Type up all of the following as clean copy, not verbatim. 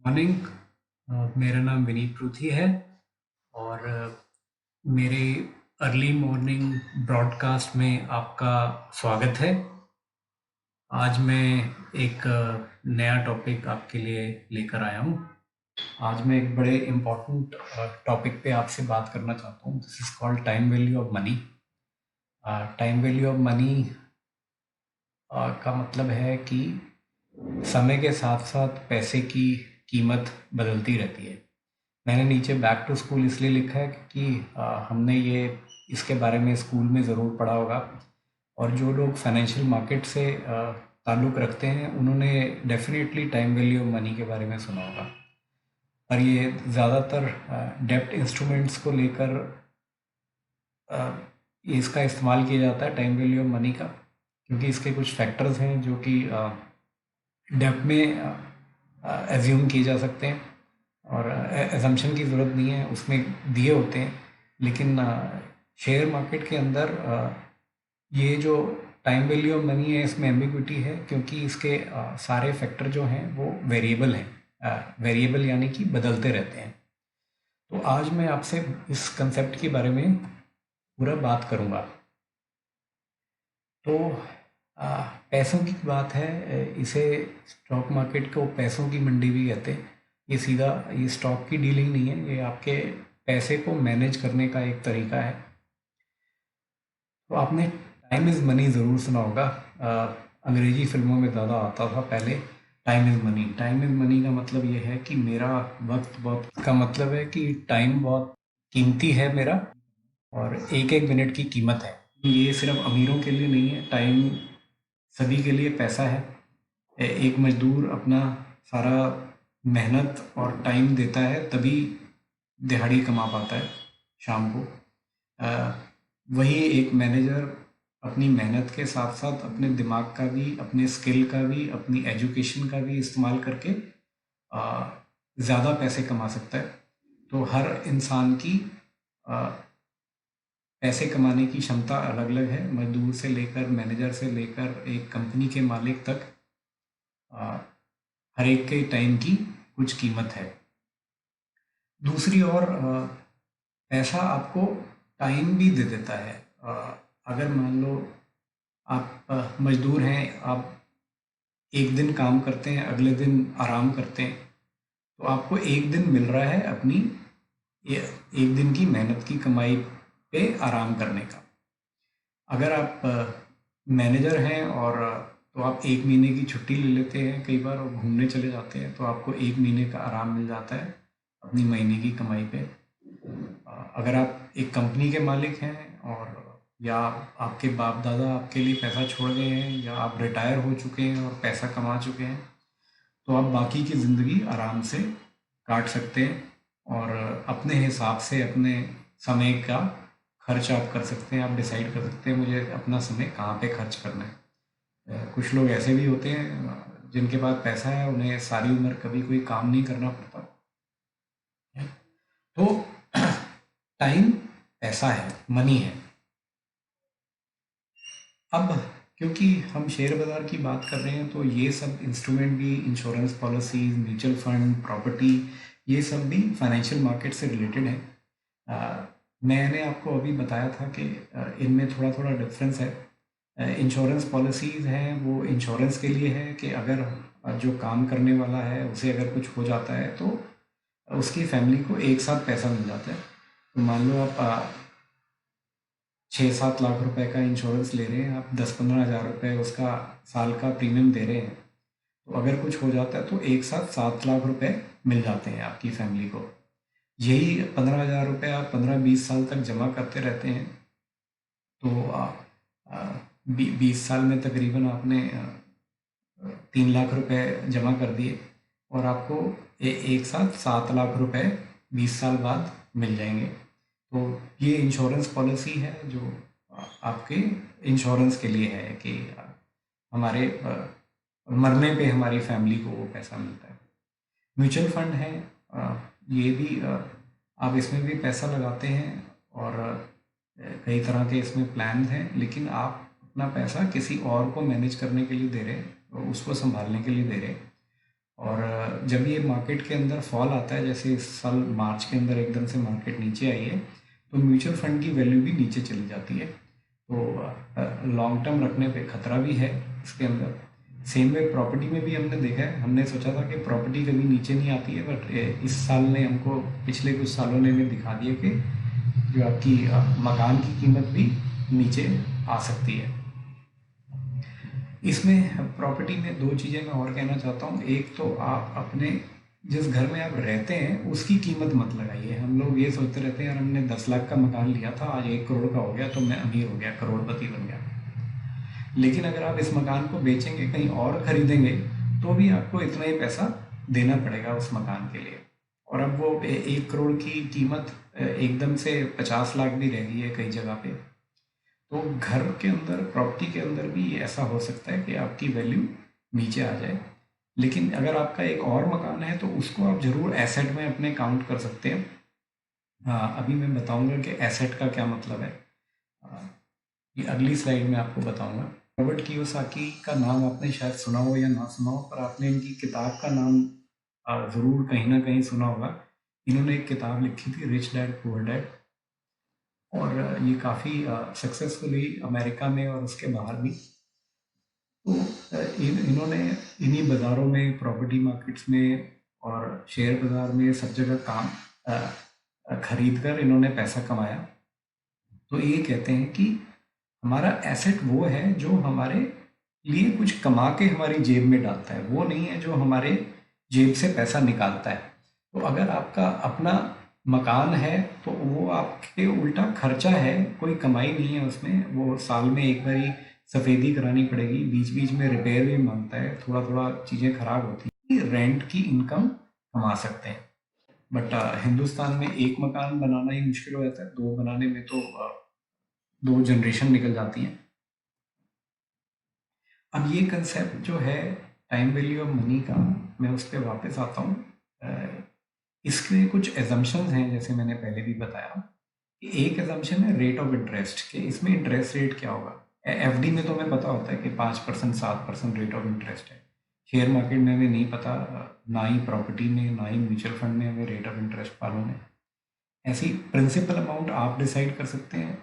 Morning. मेरा नाम विनीत पृथ्वी है और मेरे अर्ली मॉर्निंग ब्रॉडकास्ट में आपका स्वागत है। आज मैं एक नया टॉपिक आपके लिए लेकर आया हूँ। आज मैं एक बड़े इम्पोर्टेंट टॉपिक पे आपसे बात करना चाहता हूँ। This is called time value of money. Time value of money का मतलब है कि समय के साथ साथ पैसे की कीमत बदलती रहती है। मैंने नीचे बैक टू स्कूल इसलिए लिखा है क्योंकि हमने ये इसके बारे में स्कूल में ज़रूर पढ़ा होगा और जो लोग फाइनेंशियल मार्केट से ताल्लुक़ रखते हैं उन्होंने definitely time value of money के बारे में सुना होगा। और ये ज़्यादातर डेब्ट इंस्ट्रूमेंट्स को लेकर इसका इस्तेमाल किया जाता है टाइम वैल्यू ऑफ मनी का, क्योंकि इसके कुछ फैक्टर्स हैं जो कि डेब्ट में एज्यूम किए जा सकते हैं और एजम्पशन की ज़रूरत नहीं है, उसमें दिए होते हैं। लेकिन शेयर मार्केट के अंदर ये जो टाइम वैल्यू ऑफ मनी है इसमें एम्बिग्विटी है, क्योंकि इसके सारे फैक्टर जो हैं वो वेरिएबल हैं। वेरिएबल यानी कि बदलते रहते हैं। तो आज मैं आपसे इस कंसेप्ट के बारे में पूरा बात करूँगा। तो पैसों की बात है। इसे स्टॉक मार्केट को पैसों की मंडी भी कहते हैं। ये सीधा ये स्टॉक की डीलिंग नहीं है, ये आपके पैसे को मैनेज करने का एक तरीका है। तो आपने टाइम इज़ मनी ज़रूर सुना होगा। अंग्रेजी फिल्मों में ज़्यादा आता था पहले। Time is money, time is money का मतलब ये है कि मेरा वक्त बहुत, का मतलब है कि टाइम बहुत कीमती है मेरा और एक एक मिनट की कीमत है। ये सिर्फ अमीरों के लिए नहीं है, टाइम सभी के लिए पैसा है। एक मजदूर अपना सारा मेहनत और टाइम देता है तभी दिहाड़ी कमा पाता है शाम को। वही एक मैनेजर अपनी मेहनत के साथ साथ अपने दिमाग का भी, अपने स्किल का भी, अपनी एजुकेशन का भी इस्तेमाल करके ज़्यादा पैसे कमा सकता है। तो हर इंसान की पैसे कमाने की क्षमता अलग अलग है, मजदूर से लेकर मैनेजर से लेकर एक कंपनी के मालिक तक। हर एक के टाइम की कुछ कीमत है। दूसरी ओर पैसा आपको टाइम भी दे देता है। अगर मान लो आप मजदूर हैं, आप एक दिन काम करते हैं, अगले दिन आराम करते हैं, तो आपको एक दिन मिल रहा है अपनी ये एक दिन की मेहनत की कमाई पे आराम करने का। अगर आप मैनेजर हैं और तो आप एक महीने की छुट्टी ले लेते हैं कई बार और घूमने चले जाते हैं, तो आपको एक महीने का आराम मिल जाता है अपनी महीने की कमाई पे। अगर आप एक कंपनी के मालिक हैं और या आपके बाप दादा आपके लिए पैसा छोड़ गए हैं या आप रिटायर हो चुके हैं और पैसा कमा चुके हैं, तो आप बाकी की ज़िंदगी आराम से काट सकते हैं और अपने हिसाब से अपने समय का खर्च आप कर सकते हैं। आप डिसाइड कर सकते हैं मुझे अपना समय कहाँ पे खर्च करना है। कुछ लोग ऐसे भी होते हैं जिनके पास पैसा है, उन्हें सारी उम्र कभी कोई काम नहीं करना पड़ता है। तो टाइम पैसा है, मनी है। अब क्योंकि हम शेयर बाज़ार की बात कर रहे हैं तो ये सब इंस्ट्रूमेंट भी, insurance policies, mutual fund, property, ये सब भी फाइनेंशियल मार्केट से रिलेटेड है। मैंने आपको अभी बताया था कि इनमें थोड़ा थोड़ा डिफरेंस है। इंश्योरेंस पॉलिसीज़ हैं वो इंश्योरेंस के लिए है कि अगर जो काम करने वाला है उसे अगर कुछ हो जाता है तो उसकी फैमिली को एक साथ पैसा मिल जाता है। तो मान लो आप 6-7 लाख रुपए का इंश्योरेंस ले रहे हैं, आप 10-15 हज़ार रुपये उसका साल का प्रीमियम दे रहे हैं, तो अगर कुछ हो जाता है तो एक साथ 7 लाख रुपए मिल जाते हैं आपकी फैमिली को। यही 15 हज़ार रुपये आप 15-20 साल तक जमा करते रहते हैं, तो 20 साल में तकरीबन आपने 3 लाख रुपए जमा कर दिए और आपको एक साथ 7 लाख रुपए 20 साल बाद मिल जाएंगे। तो ये इंश्योरेंस पॉलिसी है जो आपके इंश्योरेंस के लिए है कि हमारे मरने पे हमारी फैमिली को वो पैसा मिलता है। म्यूचुअल फंड है, ये भी आप इसमें भी पैसा लगाते हैं और कई तरह के इसमें प्लान हैं, लेकिन आप अपना पैसा किसी और को मैनेज करने के लिए दे रहे हैं, उसको संभालने के लिए दे रहे हैं। और जब ये मार्केट के अंदर फॉल आता है, जैसे इस साल मार्च के अंदर एकदम से मार्केट नीचे आई है, तो म्यूचुअल फंड की वैल्यू भी नीचे चली जाती है। तो लॉन्ग टर्म रखने पे खतरा भी है इसके अंदर। सेम वे प्रॉपर्टी में भी हमने देखा है, हमने सोचा था कि प्रॉपर्टी कभी नीचे नहीं आती है, बट इस साल ने हमको, पिछले कुछ सालों ने हमें दिखा दिया कि जो आपकी मकान की कीमत भी नीचे आ सकती है। इसमें प्रॉपर्टी में दो चीज़ें मैं और कहना चाहता हूँ। एक तो आप अपने जिस घर में आप रहते हैं उसकी कीमत मत लगाइए। हम लोग ये सोचते रहते हैं यार हमने 10 लाख का मकान लिया था, आज 1 करोड़ का हो गया तो मैं अमीर हो गया, करोड़पति बन गया। लेकिन अगर आप इस मकान को बेचेंगे, कहीं और खरीदेंगे, तो भी आपको इतना ही पैसा देना पड़ेगा उस मकान के लिए। और अब वो 1 करोड़ की कीमत एकदम से 50 लाख भी रह गई है कई जगह पे। तो घर के अंदर, प्रॉपर्टी के अंदर भी ऐसा हो सकता है कि आपकी वैल्यू नीचे आ जाए। लेकिन अगर आपका एक और मकान है तो उसको आप ज़रूर एसेट में अपने काउंट कर सकते हैं। हाँ, अभी मैं बताऊंगा कि एसेट का क्या मतलब है। ये अगली स्लाइड में आपको बताऊंगा। रॉबर्ट कियोसाकी का नाम आपने शायद सुना हो या ना सुना हो, पर आपने इनकी किताब का नाम ज़रूर कहीं ना कहीं सुना होगा। इन्होंने एक किताब लिखी थी, रिच डैड पुअर डैड, और ये काफ़ी सक्सेसफुली अमेरिका में और उसके बाहर भी। तो इन्होंने इन्हीं बाज़ारों में, प्रॉपर्टी मार्केट्स में और शेयर बाज़ार में सब जगह काम खरीद कर इन्होंने पैसा कमाया। तो ये कहते हैं कि हमारा एसेट वो है जो हमारे लिए कुछ कमा के हमारी जेब में डालता है, वो नहीं है जो हमारे जेब से पैसा निकालता है। तो अगर आपका अपना मकान है तो वो आपके उल्टा खर्चा है, कोई कमाई नहीं है उसमें। वो साल में एक बारी सफ़ेदी करानी पड़ेगी, बीच बीच में रिपेयर भी मांगता है, थोड़ा थोड़ा चीज़ें खराब होती हैं, रेंट की इनकम कमा सकते हैं। बट हिंदुस्तान में एक मकान बनाना ही मुश्किल हो जाता है, दो बनाने में तो 2 जनरेशन निकल जाती हैं। अब ये कंसेप्ट जो है टाइम वैल्यू ऑफ मनी का, मैं उस पर वापस आता हूँ। इसके कुछ एजम्पशंस हैं, जैसे मैंने पहले भी बताया कि एक एजम्पशन है रेट ऑफ इंटरेस्ट, कि इसमें इंटरेस्ट रेट क्या होगा। एफडी में तो हमें पता होता है कि 5% 7% रेट ऑफ इंटरेस्ट है। शेयर मार्केट में हमें नहीं पता, ना ही प्रॉपर्टी में, ना ही म्यूचुअल फंड में हमें रेट ऑफ इंटरेस्ट मालूम है। ऐसी प्रिंसिपल अमाउंट आप डिसाइड कर सकते हैं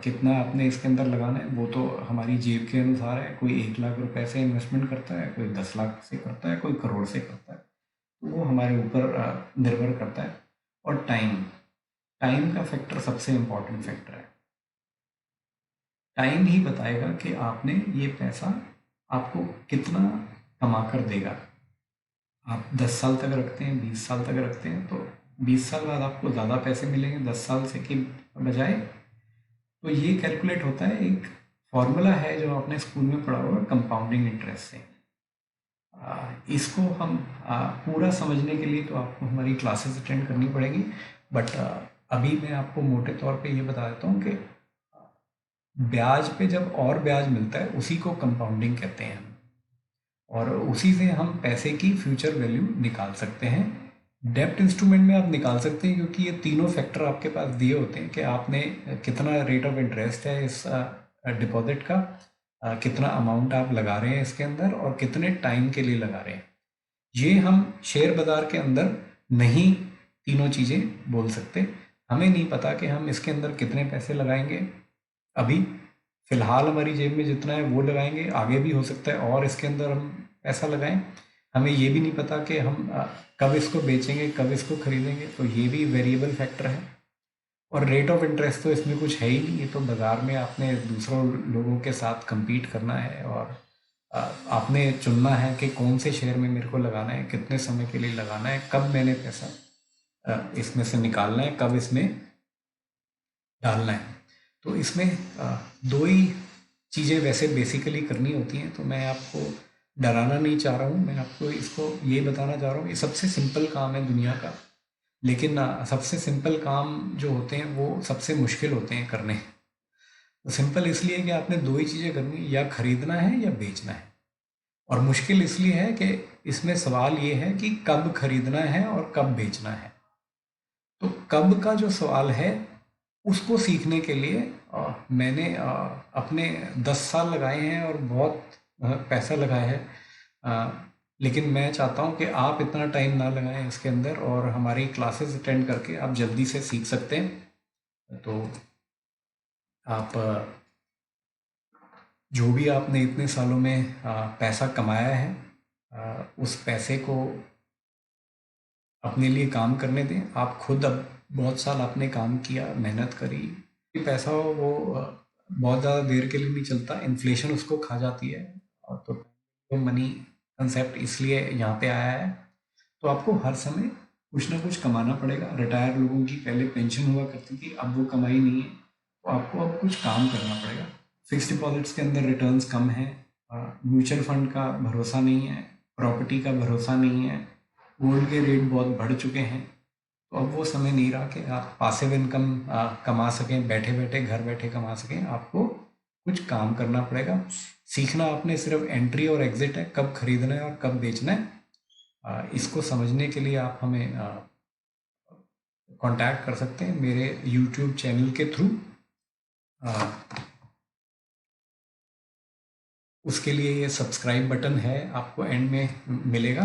कितना आपने इसके अंदर लगाना है। वो तो हमारी जेब के अनुसार है, कोई 1 लाख रुपए से इन्वेस्टमेंट करता है, कोई 10 लाख से करता है, कोई करोड़ से करता है। तो वो हमारे ऊपर निर्भर करता है। और टाइम, टाइम का फैक्टर सबसे इम्पोर्टेंट फैक्टर है। टाइम ही बताएगा कि आपने ये पैसा आपको कितना कमा कर देगा। आप 10 साल तक रखते हैं, 20 साल तक रखते हैं, तो 20 साल बाद आपको ज़्यादा पैसे मिलेंगे 10 साल से की बजाय। तो ये कैलकुलेट होता है, एक फॉर्मूला है जो आपने स्कूल में पढ़ा होगा, कंपाउंडिंग इंटरेस्ट से। इसको हम पूरा समझने के लिए तो आपको हमारी क्लासेस अटेंड करनी पड़ेगी। बट अभी मैं आपको मोटे तौर पे ये बता देता हूँ कि ब्याज पे जब और ब्याज मिलता है उसी को कंपाउंडिंग कहते हैं हम। और उसी से हम पैसे की फ्यूचर वैल्यू निकाल सकते हैं। डेब्ट इंस्ट्रूमेंट में आप निकाल सकते हैं क्योंकि ये तीनों फैक्टर आपके पास दिए होते हैं कि आपने कितना रेट ऑफ इंटरेस्ट है इस डिपॉजिट का, कितना अमाउंट आप लगा रहे हैं इसके अंदर, और कितने टाइम के लिए लगा रहे हैं। ये हम शेयर बाजार के अंदर नहीं तीनों चीज़ें बोल सकते। हमें नहीं पता कि हम इसके अंदर कितने पैसे लगाएंगे। अभी फ़िलहाल हमारी जेब में जितना है वो लगाएंगे, आगे भी हो सकता है और इसके अंदर हम पैसा लगाएं। हमें ये भी नहीं पता कि हम कब इसको बेचेंगे, कब इसको खरीदेंगे, तो ये भी वेरिएबल फैक्टर है। और रेट ऑफ इंटरेस्ट तो इसमें कुछ है ही नहीं, ये तो बाज़ार में आपने दूसरों लोगों के साथ compete करना है और आपने चुनना है कि कौन से शेयर में मेरे को लगाना है, कितने समय के लिए लगाना है, कब मैंने पैसा इसमें से निकालना है, कब इसमें डालना है। तो इसमें दो ही चीज़ें वैसे बेसिकली करनी होती हैं। तो मैं आपको डराना नहीं चाह रहा हूँ, मैं आपको इसको ये बताना चाह रहा हूँ, ये सबसे सिंपल काम है दुनिया का। लेकिन सबसे सिंपल काम जो होते हैं वो सबसे मुश्किल होते हैं करने। तो सिंपल इसलिए कि आपने दो ही चीज़ें करनी, या खरीदना है या बेचना है। और मुश्किल इसलिए है कि इसमें सवाल ये है कि कब खरीदना है और कब बेचना है। तो कब का जो सवाल है उसको सीखने के लिए मैंने अपने 10 साल लगाए हैं और बहुत पैसा लगाया है लेकिन मैं चाहता हूँ कि आप इतना टाइम ना लगाएं इसके अंदर और हमारी क्लासेस अटेंड करके आप जल्दी से सीख सकते हैं। तो आप जो भी आपने इतने सालों में पैसा कमाया है, उस पैसे को अपने लिए काम करने दें। आप खुद अब बहुत साल आपने काम किया, मेहनत करी, ये पैसा वो बहुत ज़्यादा देर के लिए नहीं चलता, इन्फ्लेशन उसको खा जाती है। और तो मनी कंसेप्ट इसलिए यहाँ पे आया है। तो आपको हर समय कुछ ना कुछ कमाना पड़ेगा। रिटायर लोगों की पहले पेंशन हुआ करती थी, अब वो कमाई नहीं है, तो आपको अब कुछ काम करना पड़ेगा। फिक्स डिपॉजिट्स के अंदर रिटर्न्स कम है, म्यूचुअल फंड का भरोसा नहीं है, प्रॉपर्टी का भरोसा नहीं है, गोल्ड के रेट बहुत बढ़ चुके हैं। तो अब वो समय नहीं रहा कि आप पासिव इनकम कमा सकें, बैठे बैठे घर बैठे कमा सकें। आपको कुछ काम करना पड़ेगा। सीखना आपने सिर्फ एंट्री और एग्जिट है, कब खरीदना है और कब बेचना है। इसको समझने के लिए आप हमें कांटेक्ट कर सकते हैं मेरे यूट्यूब चैनल के थ्रू। उसके लिए ये सब्सक्राइब बटन है, आपको एंड में मिलेगा।